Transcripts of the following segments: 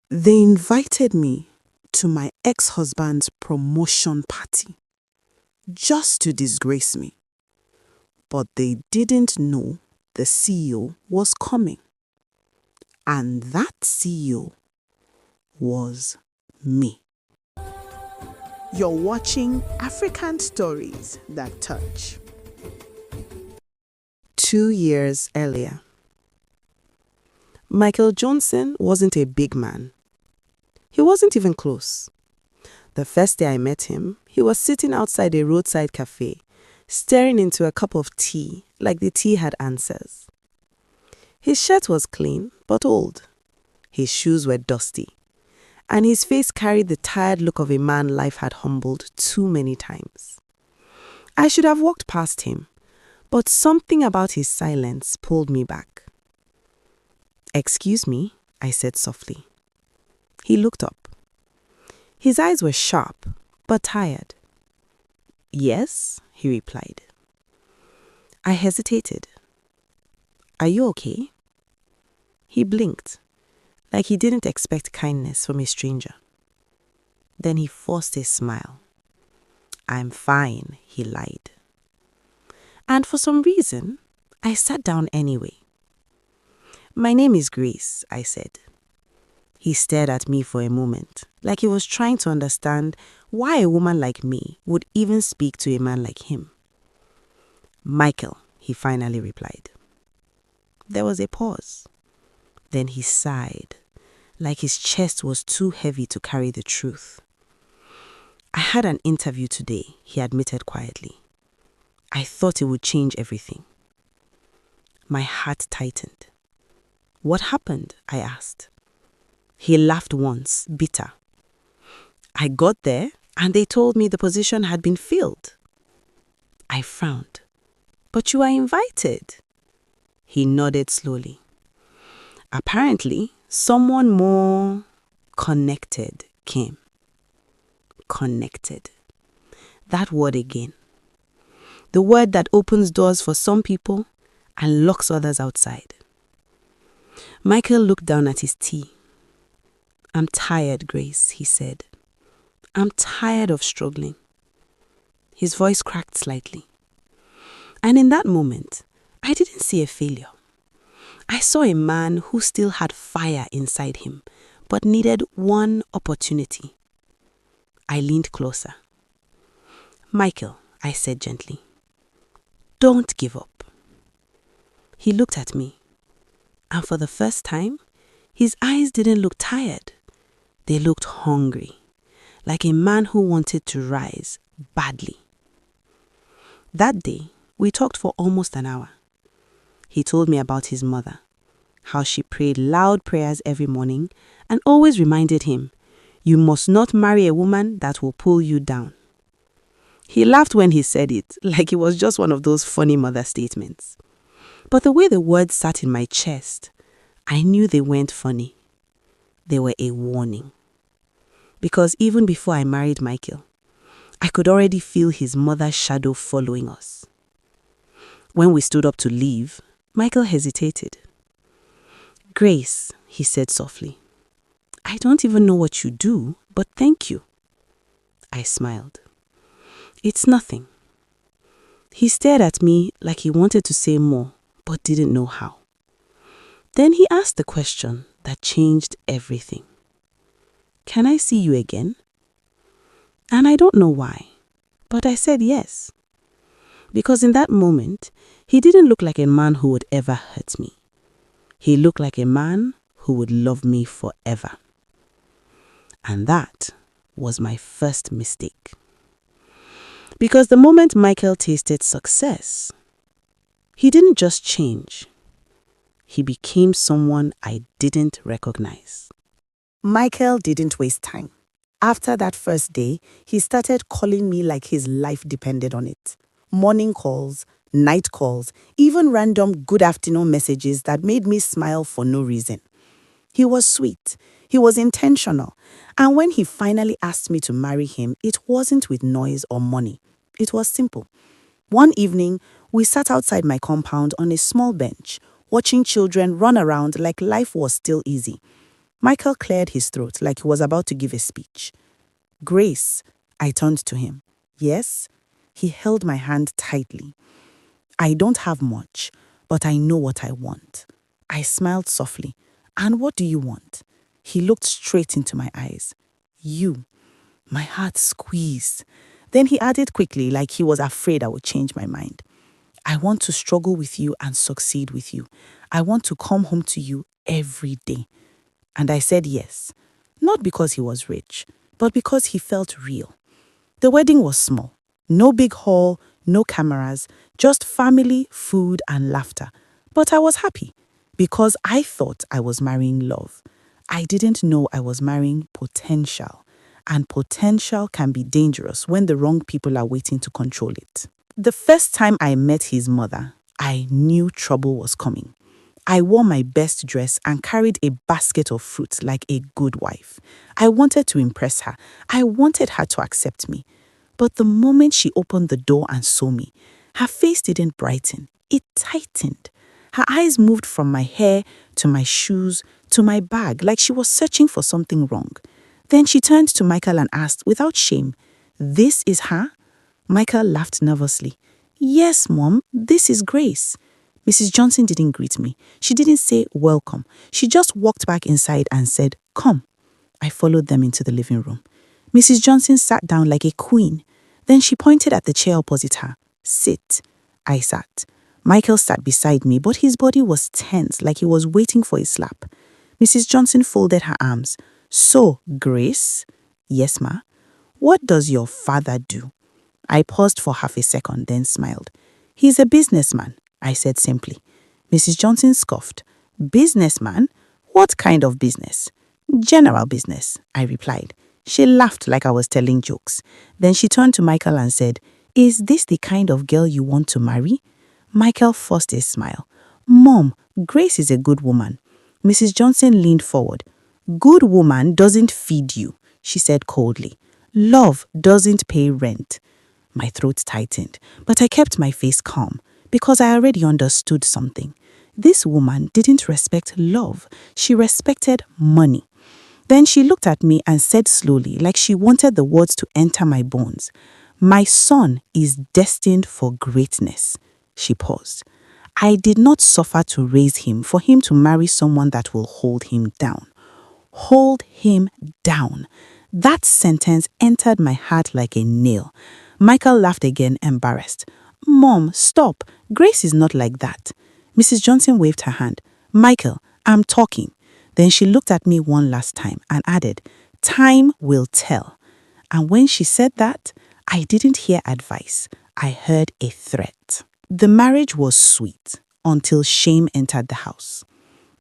They invited me to my ex-husband's promotion party just to disgrace me. But they didn't know the CEO was coming. And that CEO was me. You're watching African Stories That Touch. 2 years earlier. Michael Johnson wasn't a big man. He wasn't even close. The first day I met him, he was sitting outside a roadside cafe, staring into a cup of tea like the tea had answers. His shirt was clean but old. His shoes were dusty. And his face carried the tired look of a man life had humbled too many times. I should have walked past him, but something about his silence pulled me back. "Excuse me," I said softly. He looked up. His eyes were sharp, but tired. "Yes," he replied. I hesitated. "Are you okay?" He blinked, like he didn't expect kindness from a stranger. Then he forced a smile. "I'm fine," he lied. And for some reason, I sat down anyway. "My name is Grace," I said. He stared at me for a moment, like he was trying to understand why a woman like me would even speak to a man like him. "Michael," he finally replied. There was a pause. Then he sighed, like his chest was too heavy to carry the truth. "I had an interview today," he admitted quietly. "I thought it would change everything." My heart tightened. "What happened?" I asked. He laughed once, bitter. "I got there and they told me the position had been filled." I frowned. "But you are invited." He nodded slowly. "Apparently, someone more connected came." Connected. That word again. The word that opens doors for some people and locks others outside. Michael looked down at his tea. "I'm tired, Grace," he said. "I'm tired of struggling." His voice cracked slightly. And in that moment, I didn't see a failure. I saw a man who still had fire inside him, but needed one opportunity. I leaned closer. "Michael," I said gently, "don't give up." He looked at me, and for the first time, his eyes didn't look tired. They looked hungry, like a man who wanted to rise badly. That day, we talked for almost an hour. He told me about his mother, how she prayed loud prayers every morning and always reminded him, "You must not marry a woman that will pull you down." He laughed when he said it, like it was just one of those funny mother statements. But the way the words sat in my chest, I knew they weren't funny. They were a warning. Because even before I married Michael, I could already feel his mother's shadow following us. When we stood up to leave, Michael hesitated. "Grace," he said softly, "I don't even know what you do, but thank you." I smiled. "It's nothing." He stared at me like he wanted to say more, but didn't know how. Then he asked the question that changed everything. "Can I see you again?" And I don't know why, but I said yes. Because in that moment, he didn't look like a man who would ever hurt me. He looked like a man who would love me forever. And that was my first mistake. Because the moment Michael tasted success, he didn't just change. He became someone I didn't recognize. Michael didn't waste time. After that first day, he started calling me like his life depended on it. Morning calls, night calls, even random good afternoon messages that made me smile for no reason. He was sweet, he was intentional, and when he finally asked me to marry him, it wasn't with noise or money. It was simple. One evening, we sat outside my compound on a small bench, watching children run around like life was still easy. Michael cleared his throat like he was about to give a speech. Grace, I turned to him. Yes? He held my hand tightly. I don't have much, but I know what I want. I smiled softly. And what do you want? He looked straight into my eyes. You. My heart squeezed. Then he added quickly, like he was afraid I would change my mind. I want to struggle with you and succeed with you. I want to come home to you every day. And I said yes, not because he was rich, but because he felt real. The wedding was small. No big hall, no cameras, just family, food, and laughter. But I was happy because I thought I was marrying love. I didn't know I was marrying potential. And potential can be dangerous when the wrong people are waiting to control it. The first time I met his mother, I knew trouble was coming. I wore my best dress and carried a basket of fruits like a good wife. I wanted to impress her. I wanted her to accept me. But the moment she opened the door and saw me, her face didn't brighten. It tightened. Her eyes moved from my hair to my shoes to my bag like she was searching for something wrong. Then she turned to Michael and asked without shame, "This is her?" Michael laughed nervously. "Yes, Mom, this is Grace." Mrs. Johnson didn't greet me. She didn't say welcome. She just walked back inside and said, "Come." I followed them into the living room. Mrs. Johnson sat down like a queen. Then she pointed at the chair opposite her. "Sit." I sat. Michael sat beside me, but his body was tense like he was waiting for a slap. Mrs. Johnson folded her arms. "So, Grace?" "Yes, ma." "What does your father do?" I paused for half a second, then smiled. "He's a businessman," I said simply. Mrs. Johnson scoffed. "Businessman? What kind of business?" "General business," I replied. She laughed like I was telling jokes. Then she turned to Michael and said, "Is this the kind of girl you want to marry?" Michael forced a smile. "Mom, Grace is a good woman." Mrs. Johnson leaned forward. "Good woman doesn't feed you," she said coldly. "Love doesn't pay rent." My throat tightened, but I kept my face calm because I already understood something. This woman didn't respect love. She respected money. Then she looked at me and said slowly, like she wanted the words to enter my bones, "My son is destined for greatness." She paused. "I did not suffer to raise him for him to marry someone that will hold him down." Hold him down. That sentence entered my heart like a nail. Michael laughed again, embarrassed. "Mom, stop. Grace is not like that." Mrs. Johnson waved her hand. "Michael, I'm talking." Then she looked at me one last time and added, "Time will tell." And when she said that, I didn't hear advice. I heard a threat. The marriage was sweet until shame entered the house.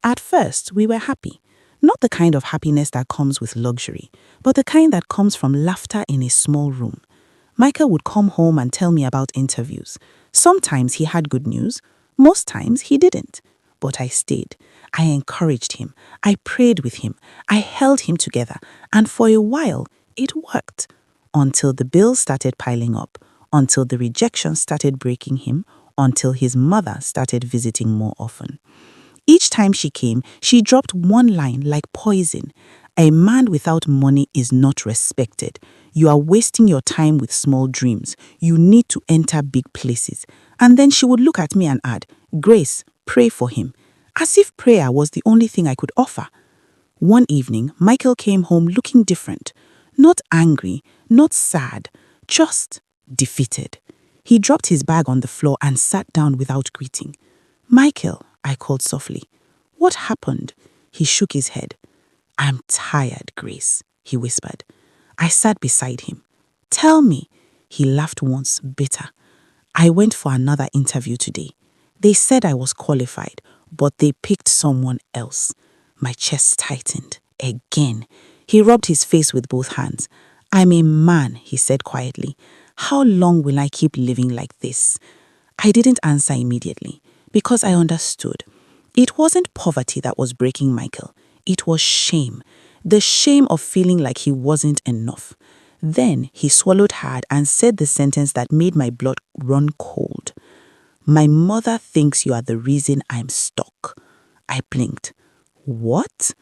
At first, we were happy. Not the kind of happiness that comes with luxury, but the kind that comes from laughter in a small room. Michael would come home and tell me about interviews. Sometimes he had good news. Most times he didn't. But I stayed. I encouraged him. I prayed with him. I held him together. And for a while, it worked. Until the bills started piling up. Until the rejection started breaking him. Until his mother started visiting more often. Each time she came, she dropped one line like poison. "A man without money is not respected. You are wasting your time with small dreams. You need to enter big places." And then she would look at me and add, "Grace, pray for him." As if prayer was the only thing I could offer. One evening, Michael came home looking different. Not angry, not sad, just defeated. He dropped his bag on the floor and sat down without greeting. "Michael," I called softly. "What happened?" He shook his head. "I'm tired, Grace," he whispered. I sat beside him. "Tell me." He laughed once, bitter. "I went for another interview today. They said I was qualified, but they picked someone else." My chest tightened. Again. He rubbed his face with both hands. "I'm a man," he said quietly. "How long will I keep living like this?" I didn't answer immediately because I understood. It wasn't poverty that was breaking Michael. It was shame. The shame of feeling like he wasn't enough. Then he swallowed hard and said the sentence that made my blood run cold. "My mother thinks you are the reason I'm stuck." I blinked. "What?"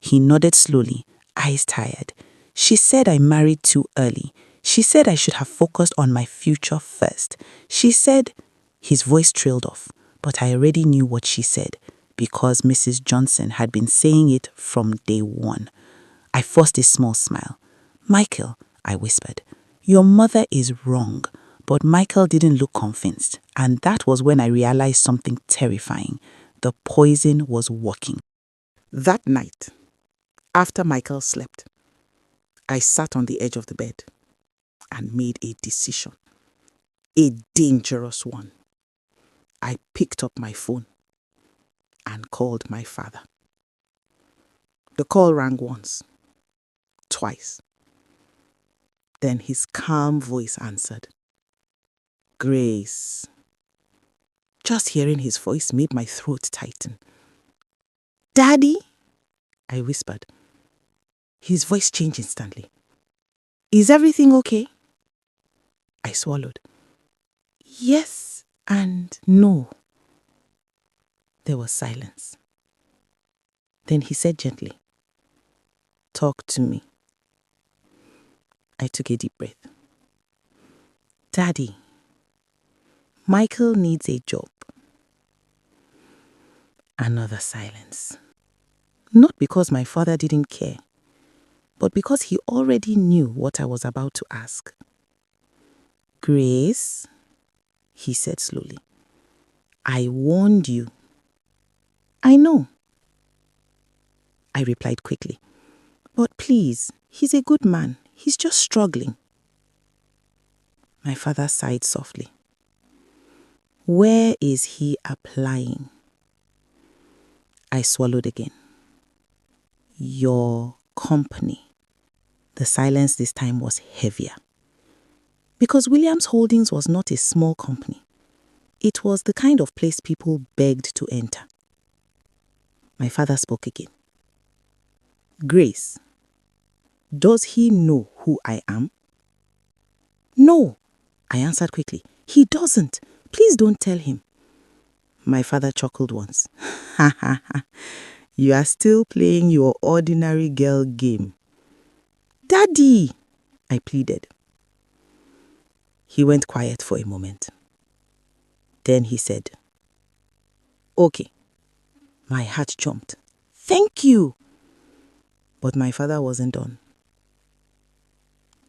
He nodded slowly, eyes tired. She said I married too early. She said I should have focused on my future first. She said... His voice trailed off, but I already knew what she said because Mrs. Johnson had been saying it from day one. I forced a small smile. Michael, I whispered, your mother is wrong. But Michael didn't look convinced, and that was when I realized something terrifying. The poison was working. That night, after Michael slept, I sat on the edge of the bed and made a decision. A dangerous one. I picked up my phone and called my father. The call rang once, twice. Then his calm voice answered. Grace. Just hearing his voice made my throat tighten. Daddy? I whispered. His voice changed instantly. Is everything okay? I swallowed. Yes and no. There was silence. Then he said gently, talk to me. I took a deep breath. Daddy, Michael needs a job. Another silence. Not because my father didn't care, but because he already knew what I was about to ask. Grace, he said slowly, I warned you. I know. I replied quickly. But please, he's a good man. He's just struggling. My father sighed softly. Where is he applying? I swallowed again. Your company. The silence this time was heavier. Because Williams Holdings was not a small company. It was the kind of place people begged to enter. My father spoke again. Grace, does he know who I am? No, I answered quickly. He doesn't. Please don't tell him. My father chuckled once. Ha ha ha. You are still playing your ordinary girl game. Daddy, I pleaded. He went quiet for a moment. Then he said, okay. My heart jumped. Thank you. But my father wasn't done.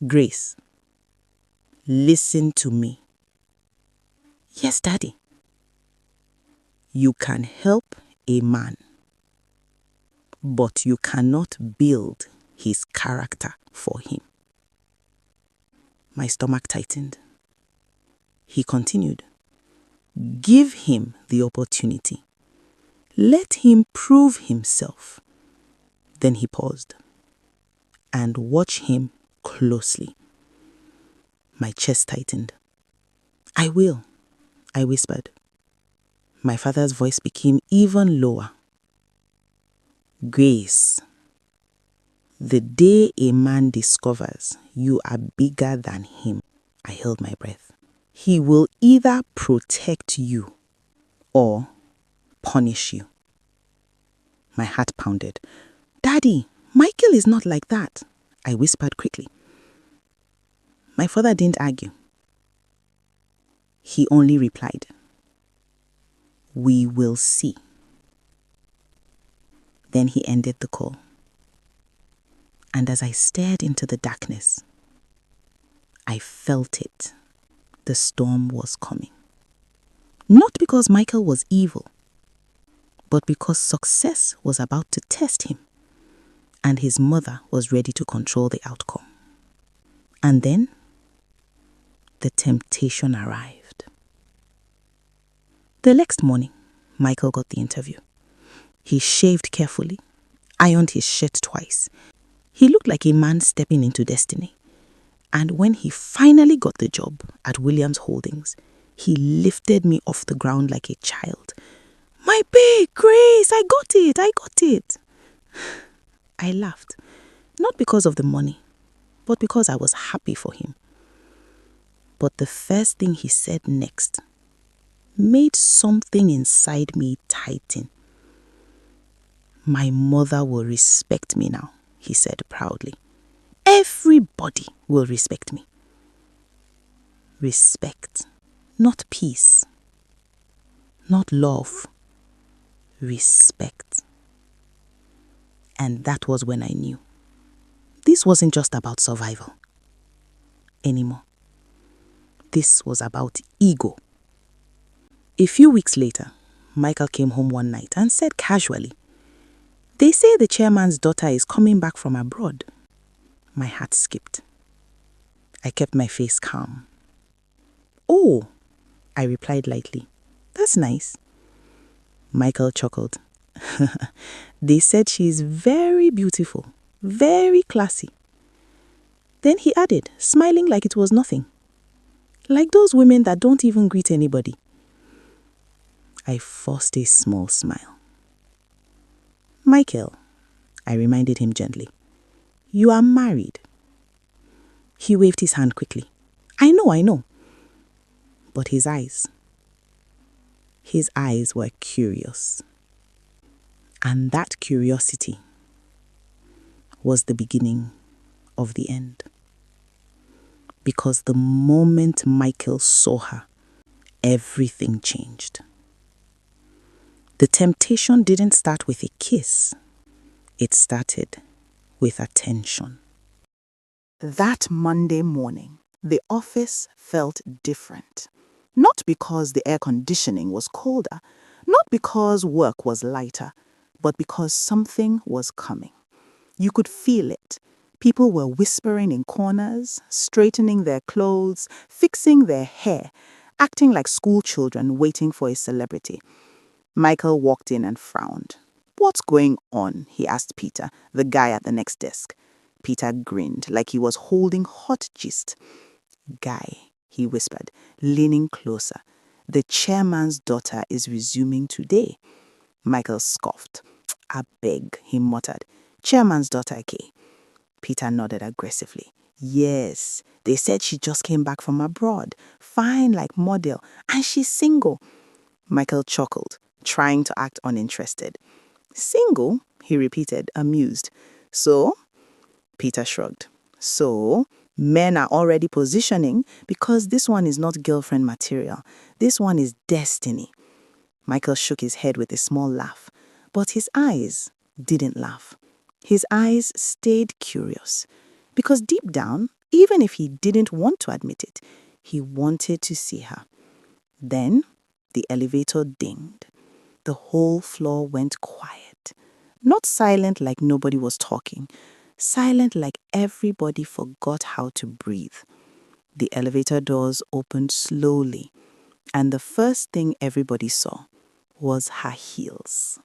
Grace, listen to me. Yes, Daddy. You can help a man, but you cannot build his character for him. My stomach tightened. He continued, give him the opportunity. Let him prove himself. Then he paused. And watch him closely. My chest tightened. I will, I whispered. My father's voice became even lower. Grace, the day a man discovers you are bigger than him, I held my breath, he will either protect you or punish you. My heart pounded. Daddy, Michael is not like that, I whispered quickly. My father didn't argue. He only replied, we will see. Then he ended the call. And as I stared into the darkness, I felt it. The storm was coming. Not because Michael was evil, but because success was about to test him, and his mother was ready to control the outcome. And then, the temptation arrived. The next morning, Michael got the interview. He shaved carefully, ironed his shirt twice. He looked like a man stepping into destiny. And when he finally got the job at Williams Holdings, he lifted me off the ground like a child. My pay, Grace, I got it. I laughed, not because of the money, but because I was happy for him. But the first thing he said next made something inside me tighten. My mother will respect me now, he said proudly. Everybody will respect me. Respect, not peace, not love. Respect. And that was when I knew. This wasn't just about survival anymore. This was about ego. A few weeks later, Michael came home one night and said casually, "They say the chairman's daughter is coming back from abroad." My heart skipped. I kept my face calm. "Oh," I replied lightly. "That's nice." Michael chuckled. "They said she is very beautiful, very classy." Then he added, smiling like it was nothing. "Like those women that don't even greet anybody." I forced a small smile. "Michael," I reminded him gently, "you are married." He waved his hand quickly. I know. But his eyes were curious. And that curiosity was the beginning of the end. Because the moment Michael saw her, everything changed. The temptation didn't start with a kiss. It started with attention. That Monday morning, the office felt different. Not because the air conditioning was colder, not because work was lighter, but because something was coming. You could feel it. People were whispering in corners, straightening their clothes, fixing their hair, acting like school children waiting for a celebrity. Michael walked in and frowned. "What's going on?" he asked Peter, the guy at the next desk. Peter grinned like he was holding hot gist. "Guy," he whispered, leaning closer, "the chairman's daughter is resuming today." Michael scoffed. "I beg," he muttered. "Chairman's daughter, Kay." Peter nodded aggressively. "Yes, they said she just came back from abroad, fine like model, and she's single." Michael chuckled, trying to act uninterested. "Single?" he repeated, amused. "So?" Peter shrugged. "So, men are already positioning because this one is not girlfriend material. This one is destiny." Michael shook his head with a small laugh, but his eyes didn't laugh. His eyes stayed curious, because deep down, even if he didn't want to admit it, he wanted to see her. Then the elevator dinged. The whole floor went quiet. Not silent like nobody was talking, silent like everybody forgot how to breathe. The elevator doors opened slowly, and the first thing everybody saw was her heels.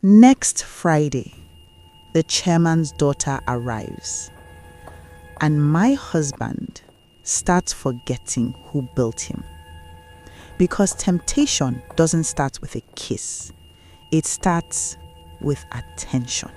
Next Friday, the chairman's daughter arrives, and my husband starts forgetting who built him. Because temptation doesn't start with a kiss, it starts with attention.